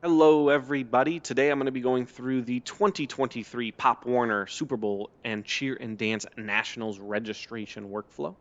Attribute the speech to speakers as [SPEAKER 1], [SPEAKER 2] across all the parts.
[SPEAKER 1] Hello, everybody. Today I'm going to be going through the 2023 Pop Warner Super Bowl and Cheer and Dance Nationals registration workflow.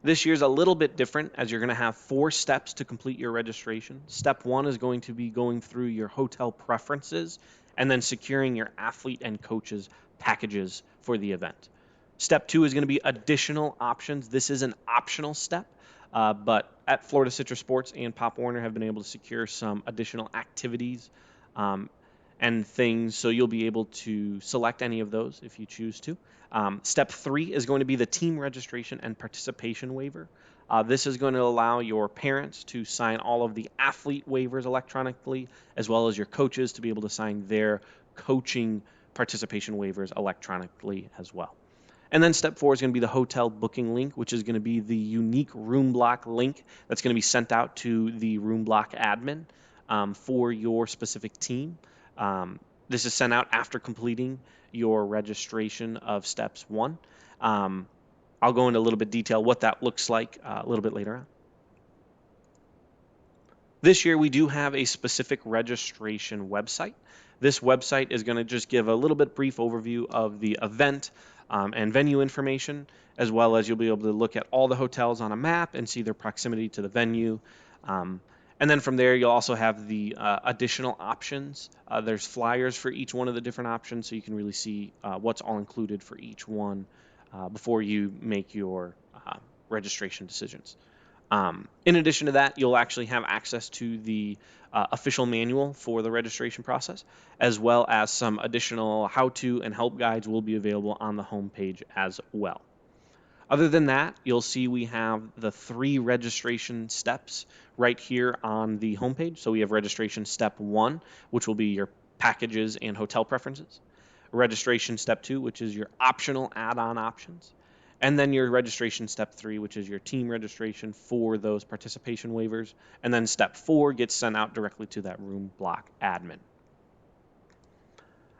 [SPEAKER 1] This year's a little bit different as you're going to have 4 steps to complete your registration. Step 1 is going to be going through your hotel preferences and then securing your athlete and coaches packages for the event. Step 2 is going to be additional options. This is an optional step, but at Florida Citrus Sports and Pop Warner have been able to secure some additional activities um, and things, so you'll be able to select any of those if you choose to. Step 3 is going to be the team registration and participation waiver. This is going to allow your parents to sign all of the athlete waivers electronically, as well as your coaches to be able to sign their coaching participation waivers electronically as well. And then step 4 is going to be the hotel booking link, which is going to be the unique room block link that's going to be sent out to the room block admin for your specific team. This is sent out after completing your registration of steps 1. I'll go into a little bit detail what that looks like a little bit later on. This year, we do have a specific registration website. This website is going to just give a little bit brief overview of the event and venue information, as well as you'll be able to look at all the hotels on a map and see their proximity to the venue. Um, and then from there, you'll also have the additional options. There's flyers for each one of the different options, so you can really see what's all included for each one before you make your registration decisions. In addition to that, you'll actually have access to the official manual for the registration process, as well as some additional how-to and help guides will be available on the homepage as well. Other than that, you'll see we have the 3 registration steps right here on the homepage. So we have registration step 1, which will be your packages and hotel preferences. Registration step 2, which is your optional add-on options. And then your registration step 3, which is your team registration for those participation waivers. And then step 4 gets sent out directly to that room block admin.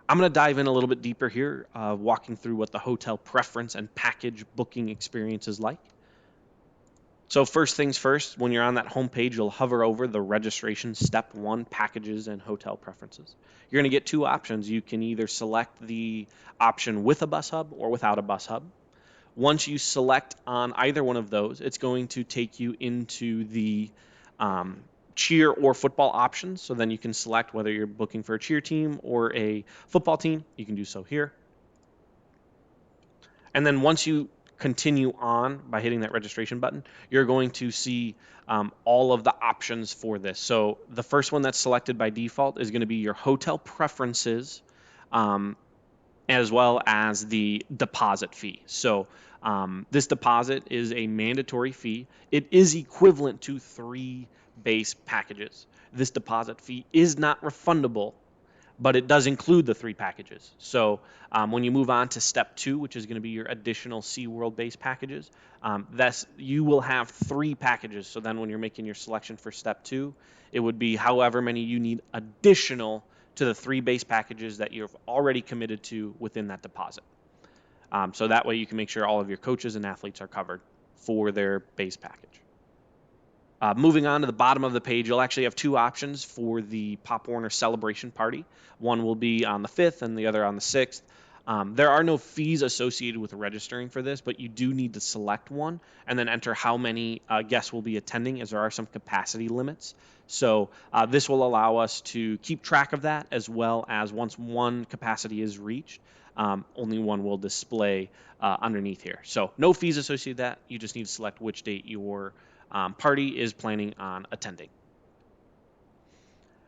[SPEAKER 1] I'm going to dive in a little bit deeper here, walking through what the hotel preference and package booking experience is like. So first things first, when you're on that home page, you'll hover over the registration step 1 packages and hotel preferences. You're going to get 2 options. You can either select the option with a bus hub or without a bus hub. Once you select on either one of those, it's going to take you into the cheer or football options. So then you can select whether you're booking for a cheer team or a football team. You can do so here. And then once you continue on by hitting that registration button, you're going to see all of the options for this. So the first one that's selected by default is going to be your hotel preferences, as well as the deposit fee. So this deposit is a mandatory fee. It is equivalent to 3 base packages. This deposit fee is not refundable, but it does include the 3 packages. So when you move on to step 2, which is going to be your additional SeaWorld base packages, you will have 3 packages. So then when you're making your selection for step 2, it would be however many you need additional to the 3 base packages that you've already committed to within that deposit. So that way you can make sure all of your coaches and athletes are covered for their base package. Moving on to the bottom of the page, you'll actually have 2 options for the Pop Warner celebration party. One will be on the 5th and the other on the 6th. There are no fees associated with registering for this, but you do need to select one and then enter how many guests will be attending, as there are some capacity limits. So this will allow us to keep track of that, as well as once one capacity is reached, only one will display underneath here. So no fees associated with that. You just need to select which date your party is planning on attending.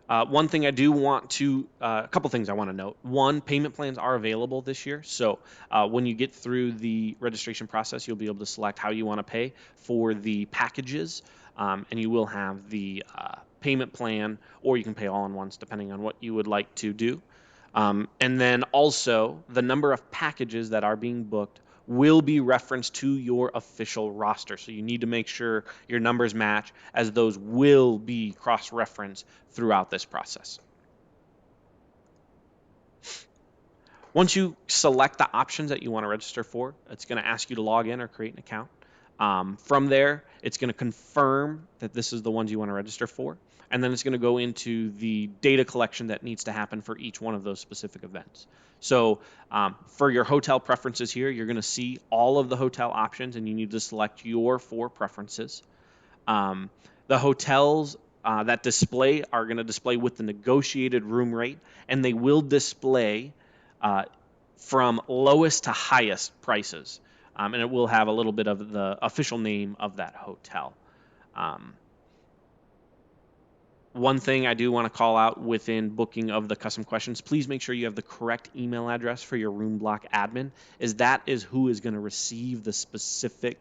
[SPEAKER 1] One thing I do want to, a couple things I want to note. One, payment plans are available this year. So when you get through the registration process, you'll be able to select how you want to pay for the packages, and you will have the payment plan, or you can pay all in once, depending on what you would like to do. And then also, the number of packages that are being booked will be referenced to your official roster. So you need to make sure your numbers match, as those will be cross-referenced throughout this process. Once you select the options that you want to register for, it's going to ask you to log in or create an account. From there, it's going to confirm that this is the ones you want to register for. and then it's going to go into the data collection that needs to happen for each one of those specific events. So for your hotel preferences here, you're going to see all of the hotel options, and you need to select your 4 preferences. The hotels that display are going to display with the negotiated room rate, and they will display from lowest to highest prices. And it will have a little bit of the official name of that hotel. One thing I do want to call out within booking of the custom questions, please make sure you have the correct email address for your room block admin, as that is who is going to receive the specific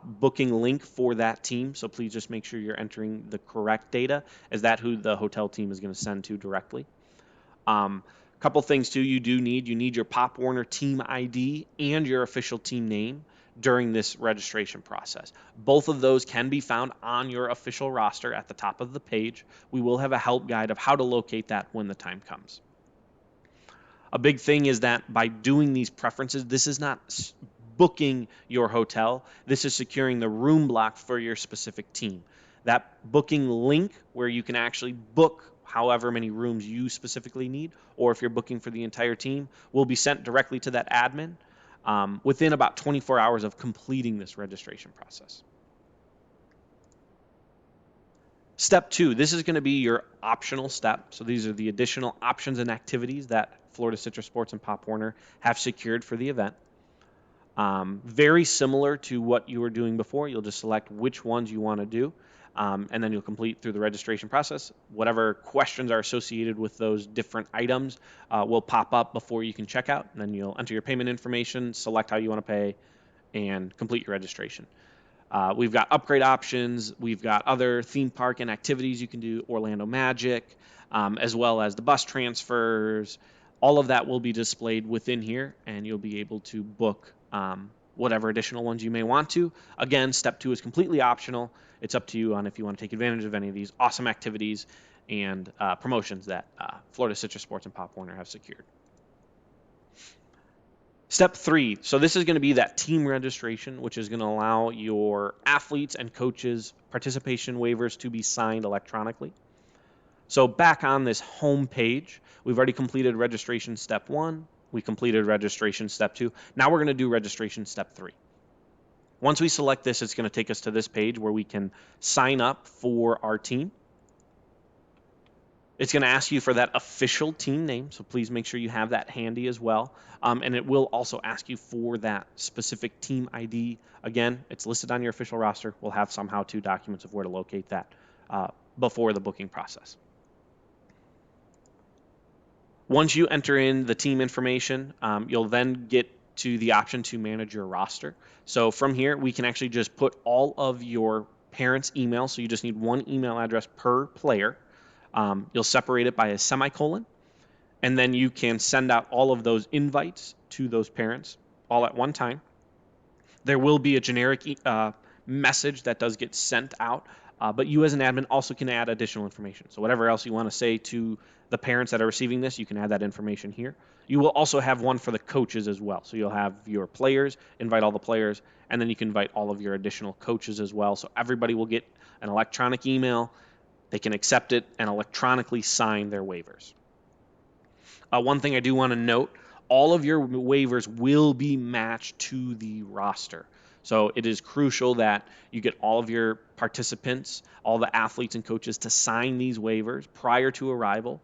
[SPEAKER 1] booking link for that team. So please just make sure you're entering the correct data, as that who the hotel team is going to send to directly. Couple things too you need your Pop Warner team ID and your official team name during this registration process. Both of those can be found on your official roster at the top of the page. We will have a help guide of how to locate that when the time comes. A big thing is that by doing these preferences, this is not booking your hotel. This is securing the room block for your specific team. That booking link where you can actually book however many rooms you specifically need, or if you're booking for the entire team, will be sent directly to that admin within about 24 hours of completing this registration process. Step 2, this is going to be your optional step. So these are the additional options and activities that Florida Citrus Sports and Pop Warner have secured for the event. Very similar to what you were doing before. You'll just select which ones you want to do, and then you'll complete through the registration process. Whatever questions are associated with those different items will pop up before you can check out, and then you'll enter your payment information, select how you want to pay, and complete your registration. We've got upgrade options. We've got other theme park and activities you can do, Orlando Magic, as well as the bus transfers. All of that will be displayed within here, and you'll be able to book whatever additional ones you may want to. Again, step 2 is completely optional. It's up to you on if you want to take advantage of any of these awesome activities and promotions that Florida Citrus Sports and Pop Warner have secured. Step 3, so this is going to be that team registration, which is going to allow your athletes and coaches participation waivers to be signed electronically. So back on this home page, we've already completed registration step 1. We completed registration step 2. Now we're going to do registration step 3. Once we select this, it's going to take us to this page where we can sign up for our team. It's going to ask you for that official team name, so please make sure you have that handy as well. And it will also ask you for that specific team ID. Again, it's listed on your official roster. We'll have some how-to documents of where to locate that before the booking process. Once you enter in the team information, you'll then get to the option to manage your roster. So from here, we can actually just put all of your parents' emails. So you just need one email address per player. You'll separate it by a semicolon, and then you can send out all of those invites to those parents all at one time. There will be a generic message that does get sent out, but you as an admin also can add additional information. So whatever else you want to say to the parents that are receiving this, you can add that information here. You will also have one for the coaches as well. So you'll have your players, invite all the players, and then you can invite all of your additional coaches as well. So everybody will get an electronic email. They can accept it and electronically sign their waivers. One thing I do want to note, all of your waivers will be matched to the roster. So it is crucial that you get all of your participants, all the athletes and coaches to sign these waivers prior to arrival.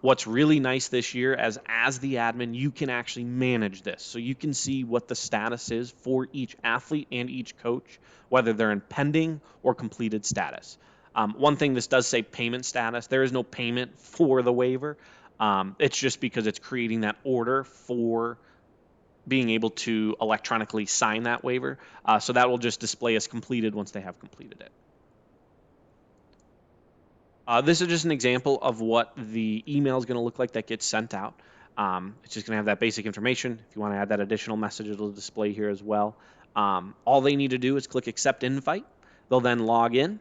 [SPEAKER 1] What's really nice this year, as the admin, you can actually manage this. So you can see what the status is for each athlete and each coach, whether they're in pending or completed status. One thing, this does say payment status. There is no payment for the waiver. It's just because it's creating that order for being able to electronically sign that waiver. So that will just display as completed once they have completed it. This is just an example of what the email is going to look like that gets sent out. It's just going to have that basic information. If you want to add that additional message, it'll display here as well. All they need to do is click accept invite. They'll then log in,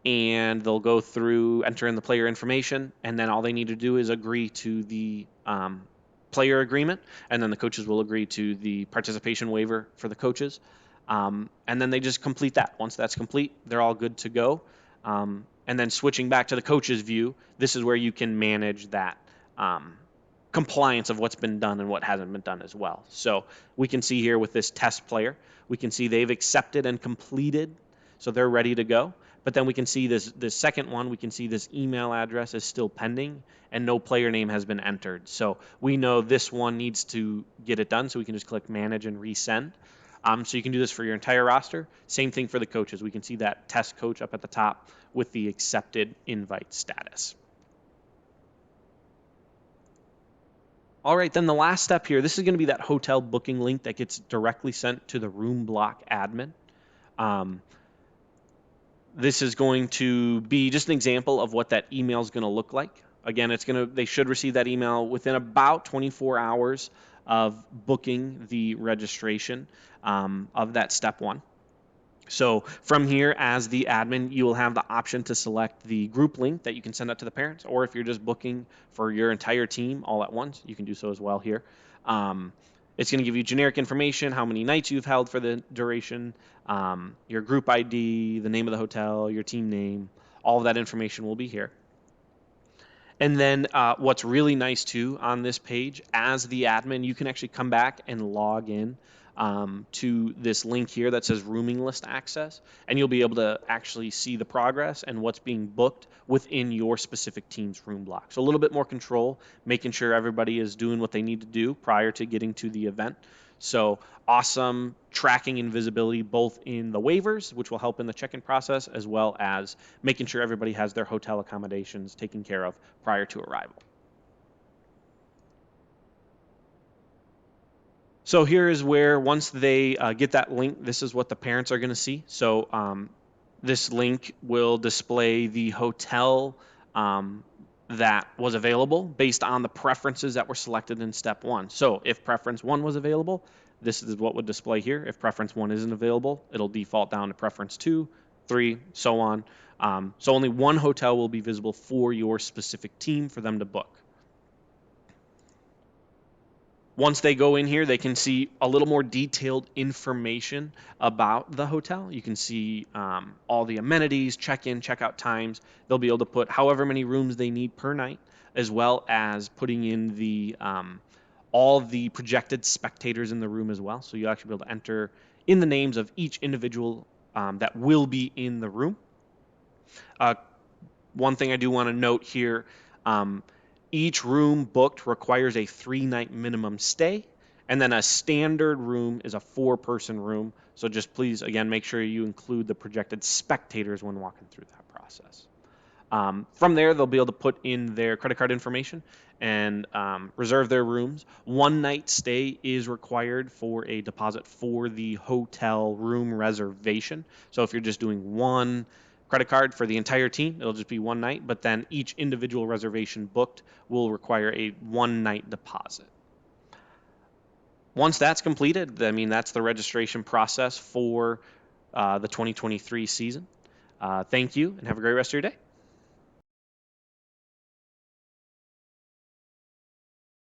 [SPEAKER 1] and they'll go through, enter in the player information, and then all they need to do is agree to the player agreement, and then the coaches will agree to the participation waiver for the coaches. And then they just complete that. Once that's complete, they're all good to go. And And then switching back to the coach's view, this is where you can manage that compliance of what's been done and what hasn't been done as well. So we can see here with this test player, we can see they've accepted and completed, so they're ready to go. But then we can see this second one, we can see this email address is still pending and no player name has been entered. So we know this one needs to get it done, so we can just click manage and resend. So you can do this for your entire roster. Same thing for the coaches. We can see that test coach up at the top with the accepted invite status. All right, then the last step here, this is going to be that hotel booking link that gets directly sent to the room block admin. This is going to be just an example of what that email is going to look like. Again, they should receive that email within about 24 hours of booking the registration of that step one. So from here, as the admin, you will have the option to select the group link that you can send out to the parents, or if you're just booking for your entire team all at once, you can do so as well here. It's going to give you generic information, how many nights you've held for the duration, your group ID, the name of the hotel, your team name, all of that information will be here. And then what's really nice too on this page, as the admin, you can actually come back and log in to this link here that says rooming list access, and you'll be able to actually see the progress and what's being booked within your specific team's room block. So a little bit more control, making sure everybody is doing what they need to do prior to getting to the event. So awesome tracking and visibility both in the waivers, which will help in the check-in process, as well as making sure everybody has their hotel accommodations taken care of prior to arrival. So here is where, once they get that link, this is what the parents are going to see. So this link will display the hotel that was available based on the preferences that were selected in step one. So if preference one was available, this is what would display here. If preference one isn't available, it'll default down to preference 2, 3, so on. So only one hotel will be visible for your specific team for them to book. Once they go in here, they can see a little more detailed information about the hotel. You can see all the amenities, check-in, check-out times. They'll be able to put however many rooms they need per night, as well as putting in the all the projected spectators in the room as well. So you'll actually be able to enter in the names of each individual that will be in the room. One thing I do want to note here, each room booked requires a 3-night minimum stay, and then a standard room is a 4-person room. So just please, again, make sure you include the projected spectators when walking through that process. From there, they'll be able to put in their credit card information and reserve their rooms. 1-night stay is required for a deposit for the hotel room reservation. So if you're just doing one credit card for the entire team, it'll just be 1 night, but then each individual reservation booked will require a 1-night deposit. Once that's completed, that's the registration process for the 2023 season. Thank you, and have a great rest of your day.